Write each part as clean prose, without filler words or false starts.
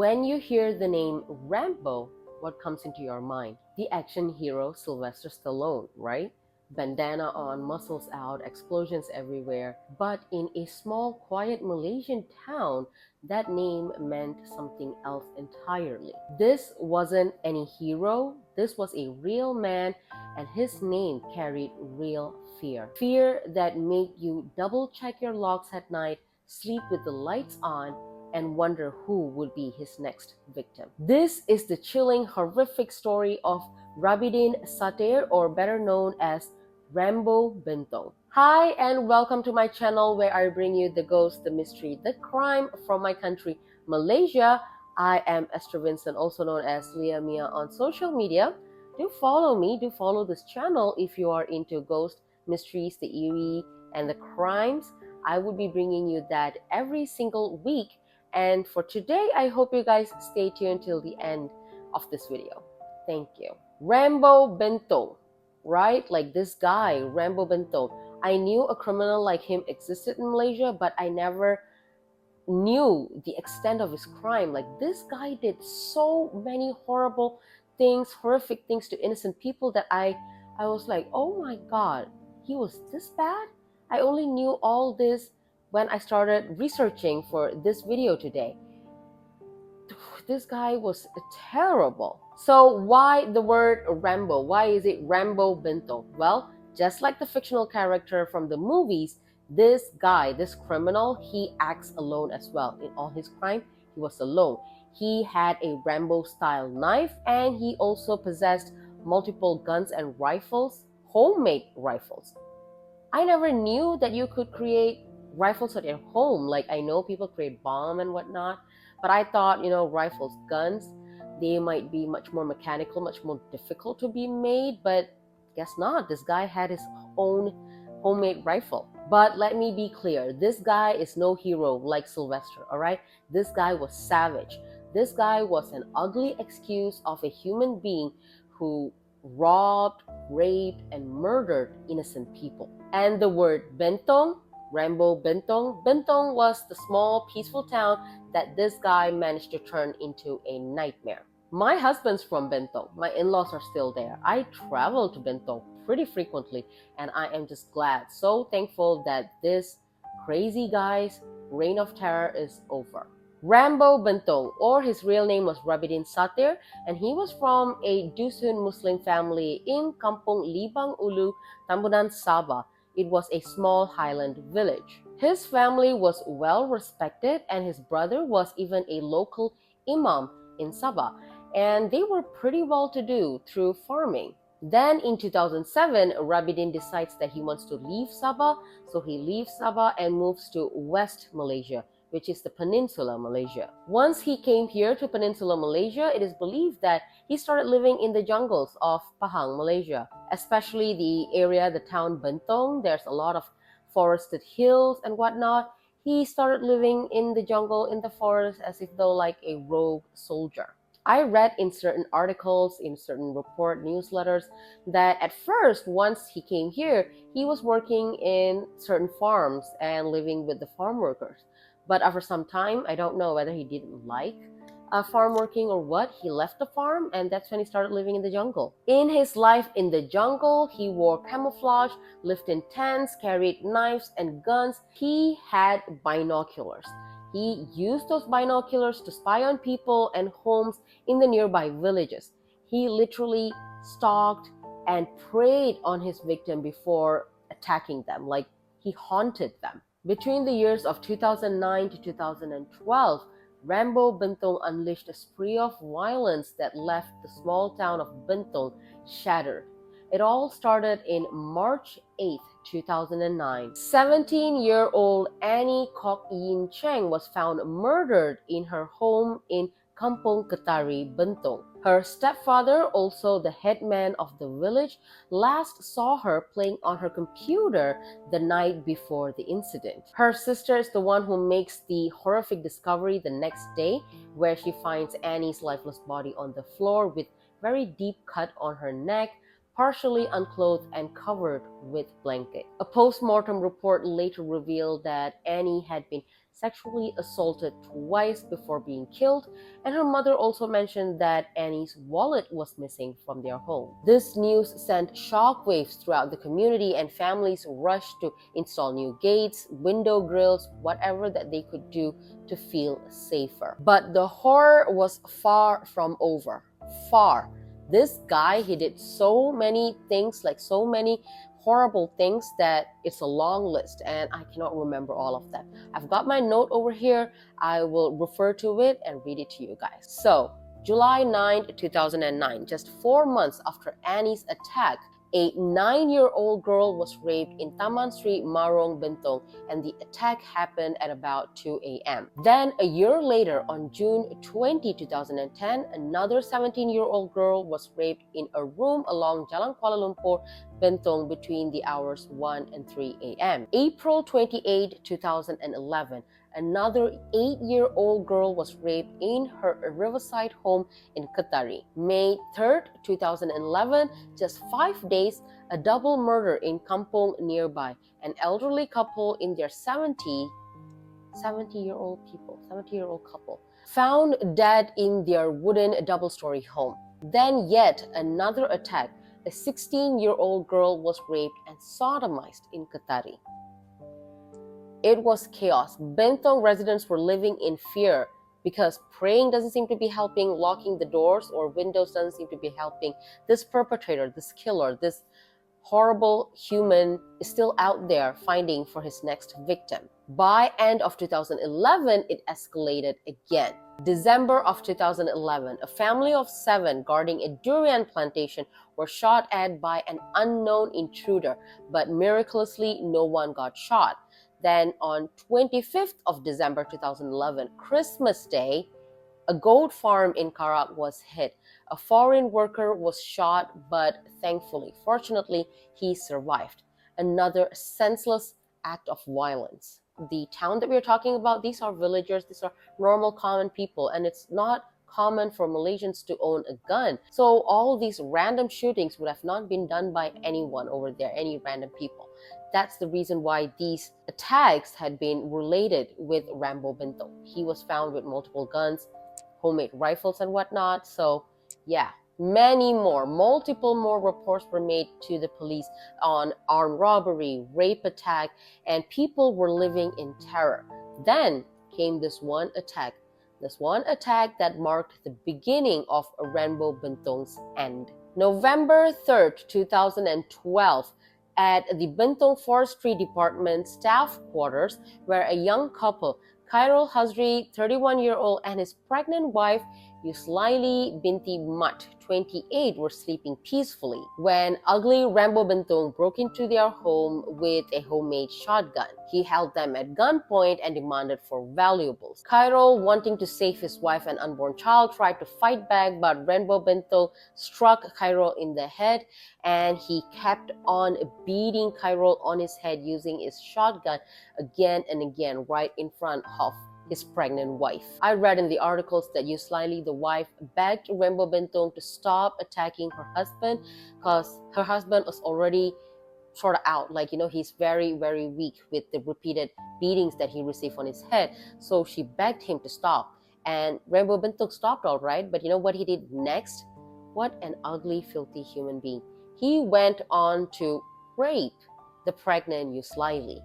When you hear the name Rambo, what comes into your mind? The action hero Sylvester Stallone, right? Bandana on, muscles out, explosions everywhere. But in a small, quiet Malaysian town, that name meant something else entirely. This wasn't any hero, this was a real man, and his name carried real fear. Fear that made you double check your locks at night, sleep with the lights on, and wonder who would be his next victim. This is the chilling, horrific story of Rabidin Satir, or better known as Rambo Bentong. Hi, and welcome to my channel where I bring you the ghost, the mystery, the crime from my country, Malaysia. I am Esther Vincent, also known as Leah Mia on social media. Do follow me, do follow this channel if you are into ghost, mysteries, the eerie, and the crimes. I would be bringing you that every single week. And for today, I hope you guys stay tuned till the end of this video. Thank you. Rambo Bentong, right? Like this guy, Rambo Bentong. I knew a criminal like him existed in Malaysia, but I never knew the extent of his crime. Like this guy did so many horrible things, horrific things to innocent people that I was like, oh my God, he was this bad? I only knew all this when I started researching for this video today. This guy was terrible. So why the word Rambo? Why is it Rambo Bentong? Well, just like the fictional character from the movies, this guy, this criminal, he acts alone as well. In all his crime, he was alone. He had a Rambo-style knife, and he also possessed multiple guns and rifles, homemade rifles. I never knew that you could create rifles at your home. Like, I know people create bomb and whatnot, but I thought, rifles, guns, they might be much more mechanical, much more difficult to be made, but guess not. This guy had his own homemade rifle. But let me be clear, this guy is no hero like Sylvester, all right? This guy was savage. This guy was an ugly excuse of a human being who robbed, raped, and murdered innocent people. And the word Bentong, Rambo Bentong, Bentong was the small, peaceful town that this guy managed to turn into a nightmare. My husband's from Bentong. My in-laws are still there. I travel to Bentong pretty frequently, and I am just glad, so thankful that this crazy guy's reign of terror is over. Rambo Bentong, or his real name was Rabidin Satir, and he was from a Dusun Muslim family in Kampung Libang Ulu, Tambunan, Sabah. It was a small highland village. His family was well respected, and his brother was even a local imam in Sabah, and they were pretty well to do through farming. Then in 2007, Rabidin decides that he wants to leave Sabah, so he leaves Sabah and moves to West Malaysia, which is the Peninsula Malaysia. Once he came here to Peninsula Malaysia, it is believed that he started living in the jungles of Pahang, Malaysia, especially the area, the town Bentong. There's a lot of forested hills and whatnot. He started living in the jungle, in the forest, as if though like a rogue soldier. I read in certain articles, in certain report newsletters, that at first, once he came here, he was working in certain farms and living with the farm workers. But after some time, I don't know whether he didn't like farm working or what, he left the farm, and that's when he started living in the jungle. In his life in the jungle, he wore camouflage, lived in tents, carried knives and guns. He had binoculars. He used those binoculars to spy on people and homes in the nearby villages. He literally stalked and preyed on his victim before attacking them, like he haunted them. Between the years of 2009 to 2012, Rambo Bentong unleashed a spree of violence that left the small town of Bentong shattered. It all started in March 8th, 2009. 17-year-old Annie Kok Yin Cheng was found murdered in her home in Kampung Ketari, Bentong. Her stepfather, also the headman of the village, last saw her playing on her computer the night before the incident. Her sister is the one who makes the horrific discovery the next day, where she finds Annie's lifeless body on the floor with very deep cut on her neck, partially unclothed and covered with blanket. A post-mortem report later revealed that Annie had been sexually assaulted twice before being killed, and her mother also mentioned that Annie's wallet was missing from their home. This news sent shockwaves throughout the community, and families rushed to install new gates, window grills, whatever that they could do to feel safer. But the horror was far from over. Far. This guy, he did so many things, like so many horrible things, that it's a long list and I cannot remember all of them. I've got my note over here. I will refer to it and read it to you guys. So, July 9th, 2009, just 4 months after Annie's attack, a 9-year-old girl was raped in Taman Street, Marong, Bentong, and the attack happened at about 2 a.m. Then, a year later, on June 20, 2010, another 17-year-old girl was raped in a room along Jalan Kuala Lumpur, Bentong, between the hours 1 and 3 a.m. April 28, 2011, another 8-year-old girl was raped in her riverside home in Qatari. May 3rd, 2011, just 5 days, a double murder in Kampong nearby. An elderly couple in their 70-year-old couple, found dead in their wooden double-story home. Then yet another attack. A 16-year-old girl was raped and sodomized in Qatari. It was chaos. Bentong residents were living in fear because praying doesn't seem to be helping, locking the doors or windows doesn't seem to be helping. This perpetrator, this killer, this horrible human is still out there finding for his next victim. By end of 2011, it escalated again. December of 2011, a family of 7 guarding a durian plantation were shot at by an unknown intruder, but miraculously no one got shot. Then on 25th of December 2011, Christmas Day, a goat farm in Karak was hit. A foreign worker was shot, but fortunately, he survived. Another senseless act of violence. The town that we're talking about, these are villagers, these are normal common people, and it's not common for Malaysians to own a gun. So all these random shootings would have not been done by anyone over there, any random people. That's the reason why these attacks had been related with Rambo Bentong. He was found with multiple guns, homemade rifles and whatnot. So yeah, multiple more reports were made to the police on armed robbery, rape attack, and people were living in terror. Then came this one attack that marked the beginning of Rambo Bentong's end. November 3rd, 2012, at the Bentong Forestry Department staff quarters, where a young couple, Khairul Hazri, 31-year-old, and his pregnant wife, Yuslaili Binti Mat, 28, were sleeping peacefully when ugly Rambo Bentong broke into their home with a homemade shotgun. He held them at gunpoint and demanded for valuables. Khairul, wanting to save his wife and unborn child, tried to fight back, but Rambo Bentong struck Khairul in the head, and he kept on beating Khairul on his head using his shotgun again and again right in front of his pregnant wife. I read in the articles that Yuslaili, the wife, begged Rambo Bentong to stop attacking her husband because her husband was already sort of out. He's very, very weak with the repeated beatings that he received on his head. So she begged him to stop. And Rambo Bentong stopped all right, but you know what he did next? What an ugly, filthy human being. He went on to rape the pregnant Yuslaili.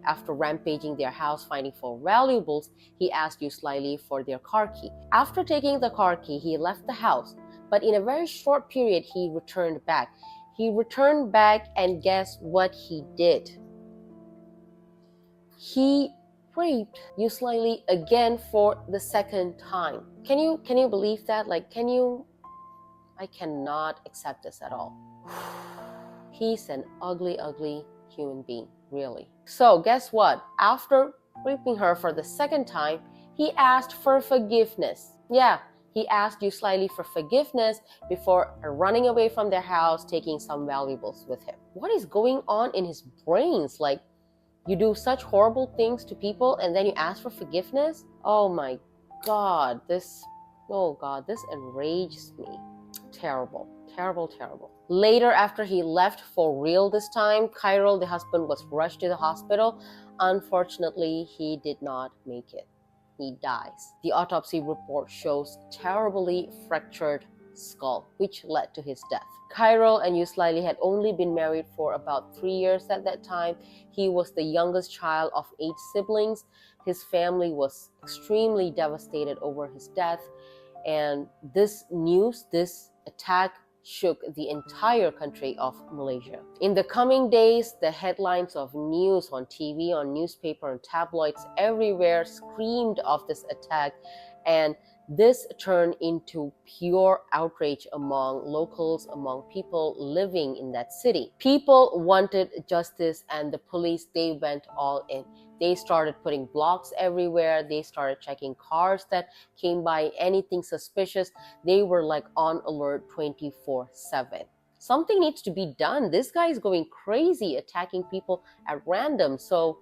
After rampaging their house finding for valuables, he asked Yuslaili for their car key. After taking the car key, he left the house, but in a very short period, he returned back. And guess what he did? He raped Yuslaili again for the second time. Can you believe that? I cannot accept this at all. He's an ugly, ugly human being, really. So guess what? After raping her for the second time, he asked for forgiveness. Yeah, he asked Yuslaili for forgiveness before running away from their house, taking some valuables with him. What is going on in his brains? You do such horrible things to people and then you ask for forgiveness? Oh my God, this enrages me. Terrible. Later, after he left for real this time, Khairul, the husband, was rushed to the hospital. Unfortunately, he did not make it. He dies. The autopsy report shows terribly fractured skull, which led to his death. Cairo and Yuslaili had only been married for about 3 years at that time. He was the youngest child of 8 siblings. His family was extremely devastated over his death, and this news, this attack, shook the entire country of Malaysia. In the coming days, the headlines of news on TV, on newspaper, and tabloids everywhere screamed of this attack, and this turned into pure outrage among locals, among people living in that city. People wanted justice, and the police, they went all in. They started putting blocks everywhere. They started checking cars that came by, anything suspicious. They were like on alert 24/7. Something needs to be done. This guy is going crazy, attacking people at random. So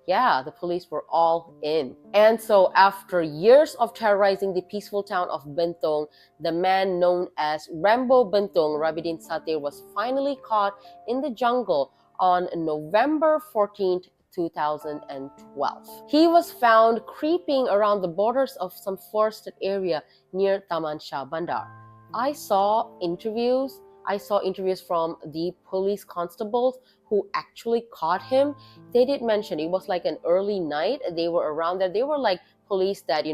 yeah, the police were all in. And so after years of terrorizing the peaceful town of Bentong, the man known as Rambo Bentong, Rabidin Sattir, was finally caught in the jungle on November 14th, 2012. He was found creeping around the borders of some forested area near Taman Shah Bandar. I saw interviews from the police constables who actually caught him. They did mention it was like an early night. They were around there. They were like police that,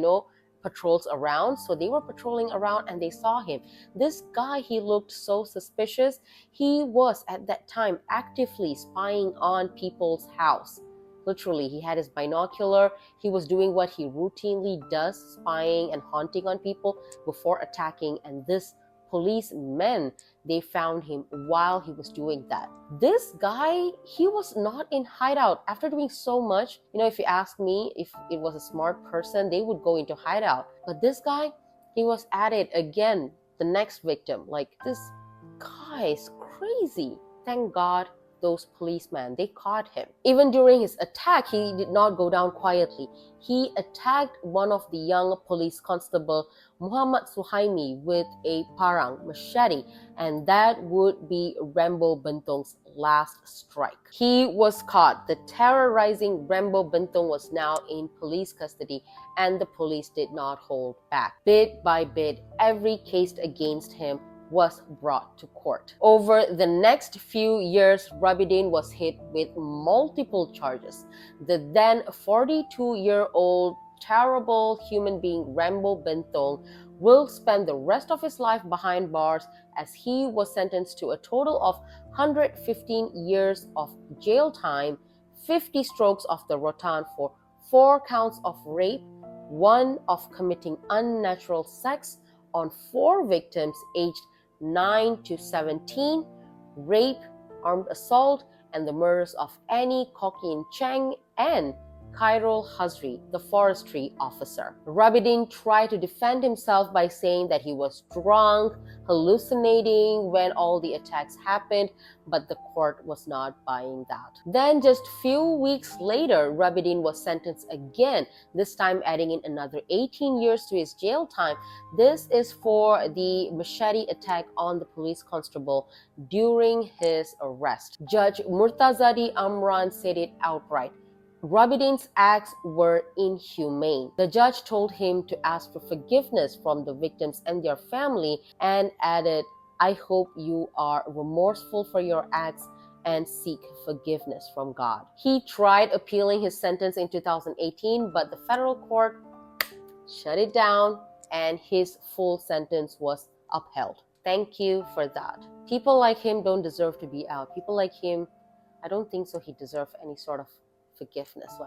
patrols around. So they were patrolling around and they saw him. This guy, he looked so suspicious. He was at that time actively spying on people's house. Literally, he had his binocular. He was doing what he routinely does, spying and hunting on people before attacking. And this policemen, they found him while he was doing that. This guy, he was not in hideout. After doing so much, if you ask me, if it was a smart person, they would go into hideout. But this guy, he was at it again, the next victim. Like, this guy is crazy. Thank God those policemen, they caught him. Even during his attack, he did not go down quietly. He attacked one of the young police constable, Muhammad Suhaimi, with a parang, machete, and that would be Rambo Bentong's last strike. He was caught. The terrorizing Rambo Bentong was now in police custody, and the police did not hold back. Bit by bit, every case against him was brought to court. Over the next few years, Rabidin was hit with multiple charges. The then 42-year-old terrible human being Rambo Bentong will spend the rest of his life behind bars, as he was sentenced to a total of 115 years of jail time, 50 strokes of the rattan for 4 counts of rape, 1 of committing unnatural sex on 4 victims aged 9 to 17, rape, armed assault, and the murders of Annie Kokin Cheng and Khairul Hazri, the forestry officer. Rabidin tried to defend himself by saying that he was drunk, hallucinating when all the attacks happened, but the court was not buying that. Then just few weeks later, Rabidin was sentenced again, this time adding in another 18 years to his jail time. This is for the machete attack on the police constable during his arrest. Judge Murtazadi Amran said it outright. Rabidin's acts were inhumane. The judge told him to ask for forgiveness from the victims and their family, and added, "I hope you are remorseful for your acts and seek forgiveness from God." He tried appealing his sentence in 2018, but the federal court shut it down and his full sentence was upheld. Thank you for that. People like him don't deserve to be out. People like him, I don't think so he deserves any sort of forgiveness.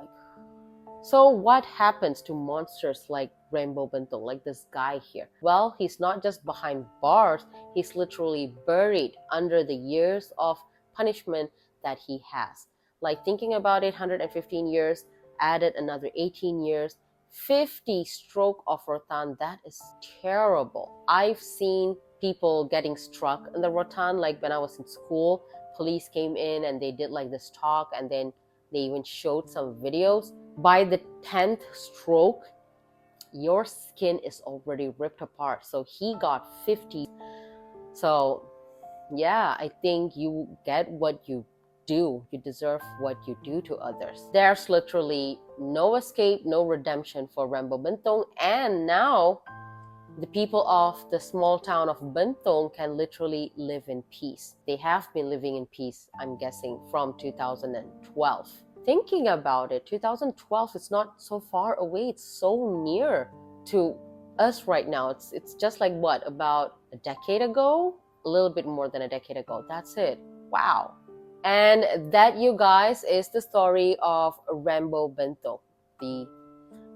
So what happens to monsters like Rambo Bentong, like this guy here? Well, he's not just behind bars, he's literally buried under the years of punishment that he has. Like, thinking about it, 115 years, added another 18 years, 50 stroke of rattan, that is terrible. I've seen people getting struck in the rattan, like when I was in school, police came in and they did like this talk, and then they even showed some videos. By the 10th stroke, your skin is already ripped apart. So he got 50. So yeah, I think you get what you do. You deserve what you do to others. There's literally no escape, no redemption for Rambo Bentong. And now the people of the small town of Bentong can literally live in peace. They have been living in peace, I'm guessing, from 2012. Thinking about it, 2012 is not so far away. It's so near to us right now. It's just like what, about a decade ago? A little bit more than a decade ago. That's it. Wow. And that, you guys, is the story of Rambo Bentong, the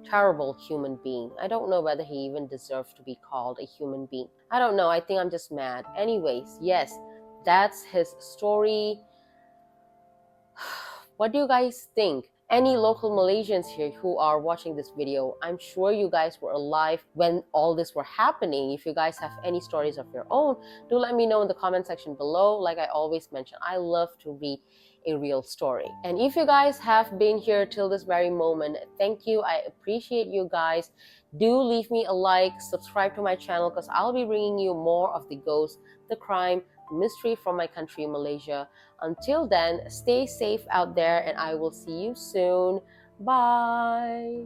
terrible human being. I don't know whether he even deserves to be called a human being. I don't know. I think I'm just mad. Anyways, yes, that's his story. What do you guys think? Any local Malaysians here who are watching this video, I'm sure you guys were alive when all this were happening. If you guys have any stories of your own, do let me know in the comment section below. Like I always mention, I love to read a real story. And if you guys have been here till this very moment, thank you. I appreciate you guys. Do leave me a like, subscribe to my channel, because I'll be bringing you more of the ghosts, the crime, mystery from my country, Malaysia. Until then, stay safe out there, and I will see you soon. Bye.